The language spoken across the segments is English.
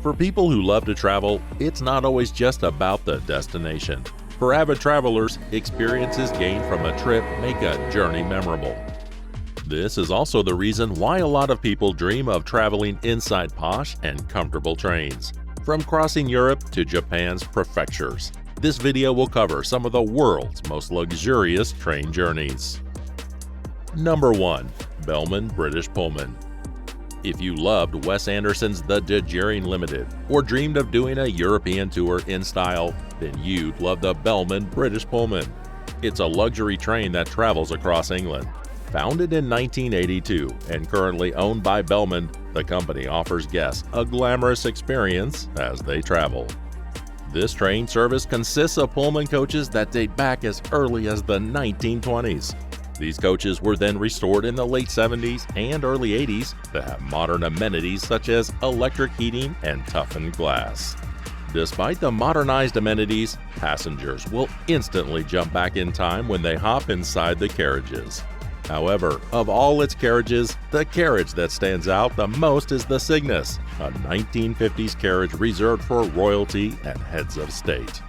For people who love to travel, it's not always just about the destination. For avid travelers, experiences gained from a trip make a journey memorable. This is also the reason why a lot of people dream of traveling inside posh and comfortable trains. From crossing Europe to Japan's prefectures, this video will cover some of the world's most luxurious train journeys. Number 1. Bellman British Pullman. If you loved Wes Anderson's The Darjeeling Limited or dreamed of doing a European tour in style, then you'd love the Bellman British Pullman. It's a luxury train that travels across England. Founded in 1982 and currently owned by Bellman, the company offers guests a glamorous experience as they travel. This train service consists of Pullman coaches that date back as early as the 1920s. These coaches were then restored in the late 70s and early 80s to have modern amenities such as electric heating and toughened glass. Despite the modernized amenities, passengers will instantly jump back in time when they hop inside the carriages. However, of all its carriages, the carriage that stands out the most is the Cygnus, a 1950s carriage reserved for royalty and heads of state.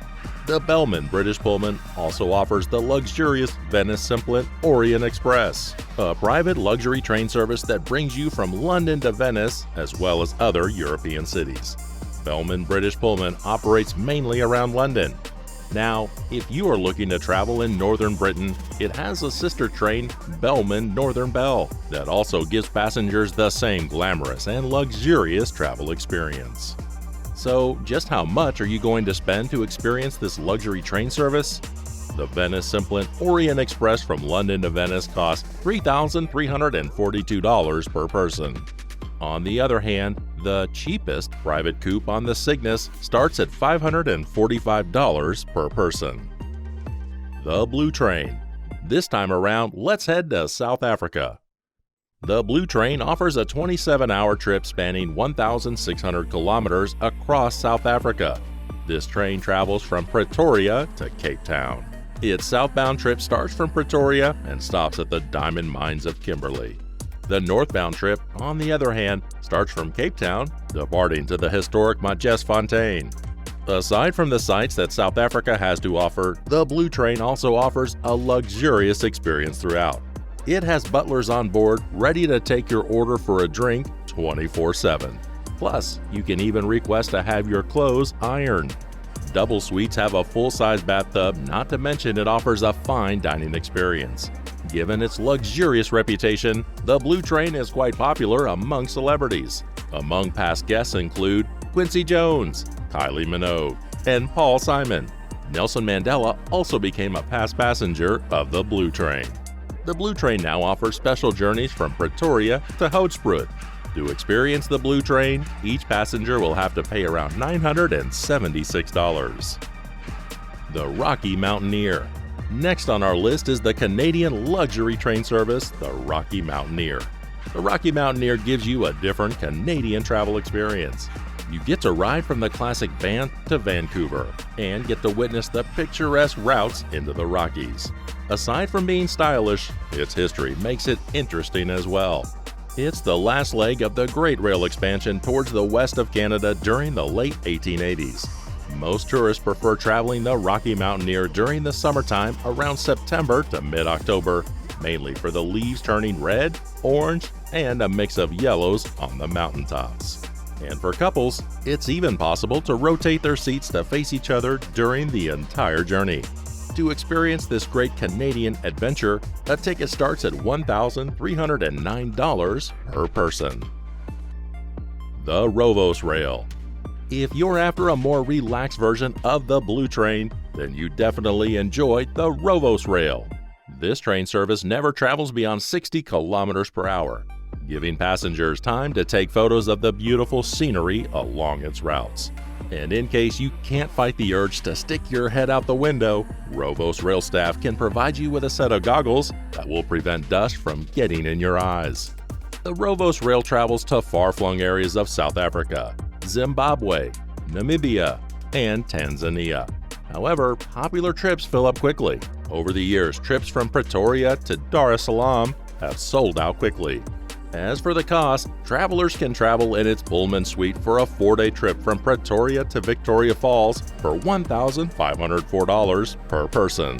The Bellman British Pullman also offers the luxurious Venice Simplet Orient Express, a private luxury train service that brings you from London to Venice as well as other European cities. Bellman British Pullman operates mainly around London. Now, if you are looking to travel in northern Britain, it has a sister train, Bellman Northern Belle, that also gives passengers the same glamorous and luxurious travel experience. So, just how much are you going to spend to experience this luxury train service? The Venice Simplet Orient Express from London to Venice costs $3,342 per person. On the other hand, the cheapest private coupe on the Cygnus starts at $545 per person. The Blue Train. This time around, let's head to South Africa. The Blue Train offers a 27-hour trip spanning 1,600 kilometers across South Africa. This train travels from Pretoria to Cape Town. Its southbound trip starts from Pretoria and stops at the diamond mines of Kimberley. The northbound trip, on the other hand, starts from Cape Town, departing to the historic Majesfontein. Aside from the sights that South Africa has to offer, the Blue Train also offers a luxurious experience throughout. It has butlers on board ready to take your order for a drink 24/7. Plus, you can even request to have your clothes ironed. Double suites have a full-size bathtub, not to mention it offers a fine dining experience. Given its luxurious reputation, the Blue Train is quite popular among celebrities. Among past guests include Quincy Jones, Kylie Minogue, and Paul Simon. Nelson Mandela also became a past passenger of the Blue Train. The Blue Train now offers special journeys from Pretoria to Hoedspruit. To experience the Blue Train, each passenger will have to pay around $976. The Rocky Mountaineer. Next on our list is the Canadian luxury train service, the Rocky Mountaineer. The Rocky Mountaineer gives you a different Canadian travel experience. You get to ride from the classic Banff to Vancouver and get to witness the picturesque routes into the Rockies. Aside from being stylish, its history makes it interesting as well. It's the last leg of the Great Rail expansion towards the west of Canada during the late 1880s. Most tourists prefer traveling the Rocky Mountaineer during the summertime around September to mid-October, mainly for the leaves turning red, orange, and a mix of yellows on the mountaintops. And for couples, it's even possible to rotate their seats to face each other during the entire journey. To experience this great Canadian adventure, a ticket starts at $1,309 per person. The Rovos Rail. If you're after a more relaxed version of the Blue Train, then you definitely enjoy the Rovos Rail. This train service never travels beyond 60 kilometers per hour, giving passengers time to take photos of the beautiful scenery along its routes. And in case you can't fight the urge to stick your head out the window, Rovos Rail staff can provide you with a set of goggles that will prevent dust from getting in your eyes. The Rovos Rail travels to far-flung areas of South Africa, Zimbabwe, Namibia, and Tanzania. However, popular trips fill up quickly. Over the years, trips from Pretoria to Dar es Salaam have sold out quickly. As for the cost, travelers can travel in its Pullman suite for a 4-day trip from Pretoria to Victoria Falls for $1,504 per person.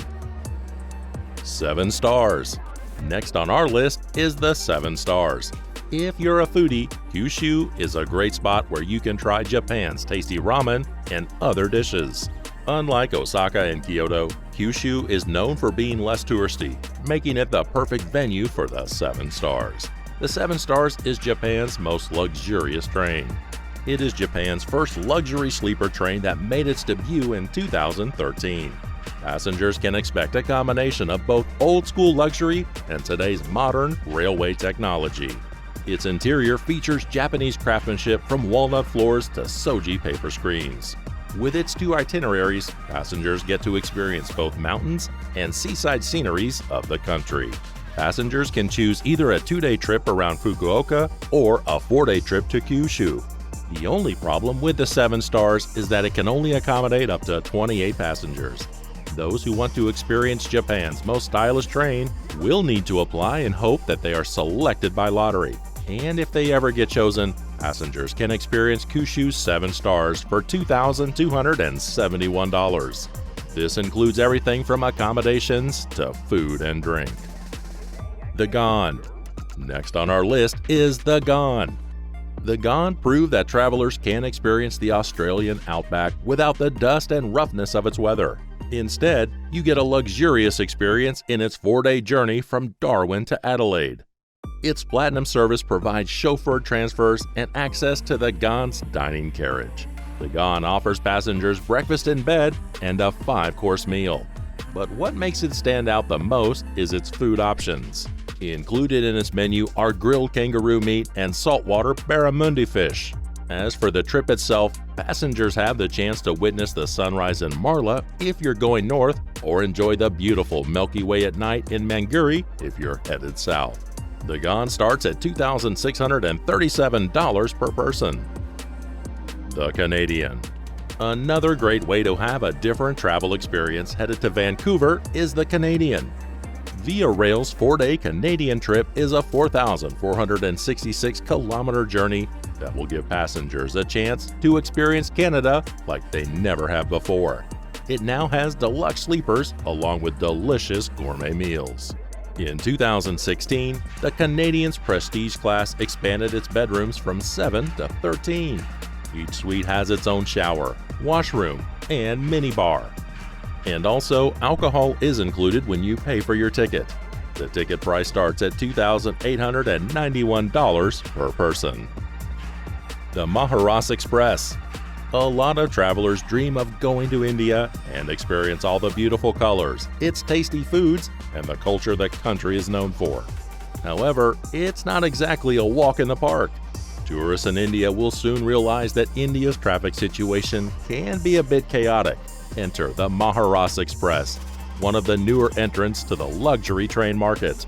7 stars. Next on our list is the 7 stars. If you're a foodie, Kyushu is a great spot where you can try Japan's tasty ramen and other dishes. Unlike Osaka and Kyoto, Kyushu is known for being less touristy, making it the perfect venue for the 7 stars. The 7 stars is Japan's most luxurious train. It is Japan's first luxury sleeper train that made its debut in 2013. Passengers can expect a combination of both old-school luxury and today's modern railway technology. Its interior features Japanese craftsmanship from walnut floors to soji paper screens. With its 2 itineraries, passengers get to experience both mountains and seaside sceneries of the country. Passengers can choose either a 2-day trip around Fukuoka or a 4-day trip to Kyushu. The only problem with the 7 stars is that it can only accommodate up to 28 passengers. Those who want to experience Japan's most stylish train will need to apply and hope that they are selected by lottery. And if they ever get chosen, passengers can experience Kyushu's 7 stars for $2,271. This includes everything from accommodations to food and drink. The Gond. Next on our list is the Gond. The Gond prove that travelers can experience the Australian outback without the dust and roughness of its weather. Instead, you get a luxurious experience in its 4-day journey from Darwin to Adelaide. Its Platinum service provides chauffeured transfers and access to the Gond's dining carriage. The Gond offers passengers breakfast in bed and a 5-course meal. But what makes it stand out the most is its food options. Included in its menu are grilled kangaroo meat and saltwater barramundi fish. As for the trip itself, passengers have the chance to witness the sunrise in Marla if you're going north, or enjoy the beautiful Milky Way at night in Manguri if you're headed south. The Gond starts at $2,637 per person. The Canadian. Another great way to have a different travel experience headed to Vancouver is the Canadian. Via Rail's 4-day Canadian trip is a 4,466-kilometer journey that will give passengers a chance to experience Canada like they never have before. It now has deluxe sleepers along with delicious gourmet meals. In 2016, the Canadian's Prestige class expanded its bedrooms from 7 to 13. Each suite has its own shower, washroom, and minibar. And also, alcohol is included when you pay for your ticket. The ticket price starts at $2,891 per person. The Maharashtra Express. A lot of travelers dream of going to India and experience all the beautiful colors, its tasty foods, and the culture the country is known for. However, it's not exactly a walk in the park. Tourists in India will soon realize that India's traffic situation can be a bit chaotic. Enter the Maharashtra Express, one of the newer entrants to the luxury train market.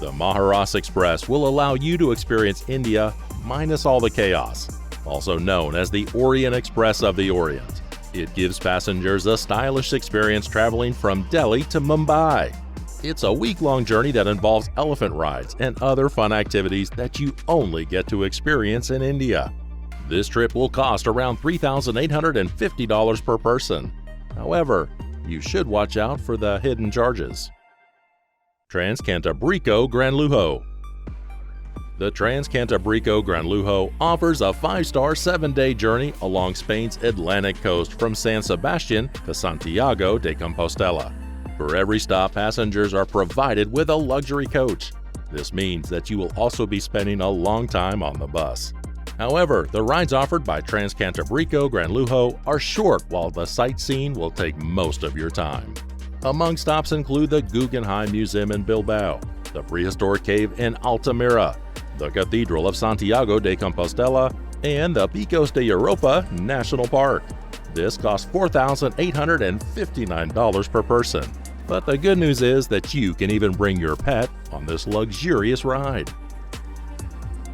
The Maharashtra Express will allow you to experience India minus all the chaos, also known as the Orient Express of the Orient. It gives passengers a stylish experience traveling from Delhi to Mumbai. It's a week-long journey that involves elephant rides and other fun activities that you only get to experience in India. This trip will cost around $3,850 per person. However, you should watch out for the hidden charges. Transcantabrico Gran Lujo. The Transcantabrico Gran Lujo offers a 5-star 7-day journey along Spain's Atlantic coast from San Sebastian to Santiago de Compostela. For every stop, passengers are provided with a luxury coach. This means that you will also be spending a long time on the bus. However, the rides offered by Transcantabrico Gran Lujo are short, while the sightseeing will take most of your time. Among stops include the Guggenheim Museum in Bilbao, the prehistoric cave in Altamira, the Cathedral of Santiago de Compostela, and the Picos de Europa National Park. This costs $4,859 per person. But the good news is that you can even bring your pet on this luxurious ride.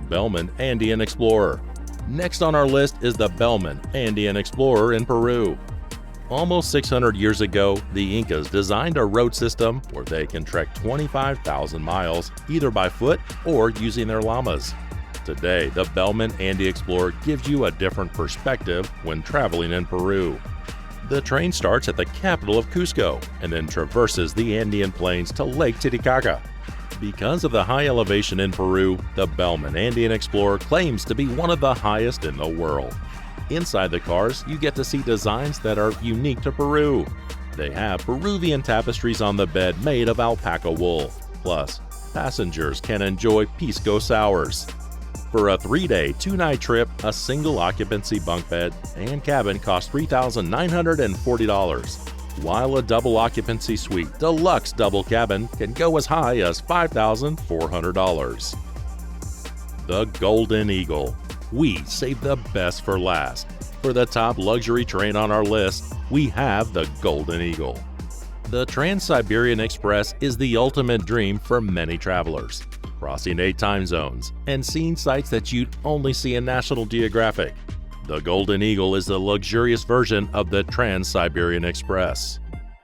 Bellman Andean Explorer. Next on our list is the Bellman Andean Explorer in Peru. Almost 600 years ago, the Incas designed a road system where they can trek 25,000 miles either by foot or using their llamas. Today, the Bellman Andy Explorer gives you a different perspective when traveling in Peru. The train starts at the capital of Cusco and then traverses the Andean plains to Lake Titicaca. Because of the high elevation in Peru, the Bellman Andean Explorer claims to be one of the highest in the world. Inside the cars, you get to see designs that are unique to Peru. They have Peruvian tapestries on the bed made of alpaca wool. Plus, passengers can enjoy pisco sours. For a 3-day, 2-night trip, a single occupancy bunk bed and cabin costs $3,940, while a double occupancy suite deluxe double cabin can go as high as $5,400. The Golden Eagle. We saved the best for last. For the top luxury train on our list, we have the Golden Eagle. The Trans-Siberian Express is the ultimate dream for many travelers, crossing 8 time zones and seeing sights that you'd only see in National Geographic. The Golden Eagle is the luxurious version of the Trans-Siberian Express.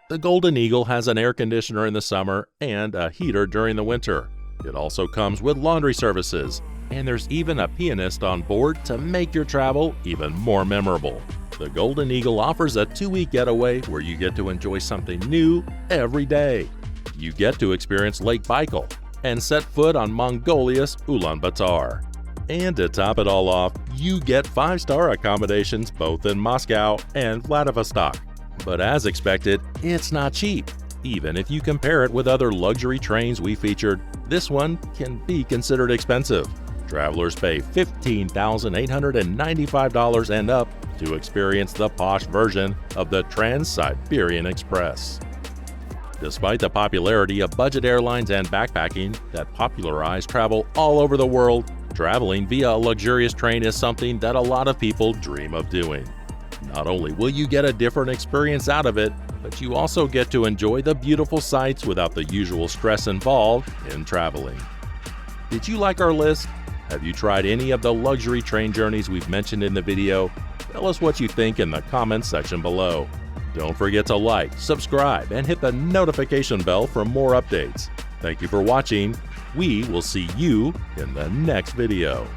The Golden Eagle has an air conditioner in the summer and a heater during the winter. It also comes with laundry services, and there's even a pianist on board to make your travel even more memorable. The Golden Eagle offers a 2-week getaway where you get to enjoy something new every day. You get to experience Lake Baikal and set foot on Mongolia's Ulaanbaatar. And to top it all off, you get 5-star accommodations both in Moscow and Vladivostok. But as expected, it's not cheap. Even if you compare it with other luxury trains we featured, this one can be considered expensive. Travelers pay $15,895 and up to experience the posh version of the Trans-Siberian Express. Despite the popularity of budget airlines and backpacking that popularize travel all over the world, traveling via a luxurious train is something that a lot of people dream of doing. Not only will you get a different experience out of it, but you also get to enjoy the beautiful sights without the usual stress involved in traveling. Did you like our list? Have you tried any of the luxury train journeys we've mentioned in the video? Tell us what you think in the comments section below. Don't forget to like, subscribe, and hit the notification bell for more updates. Thank you for watching. We will see you in the next video.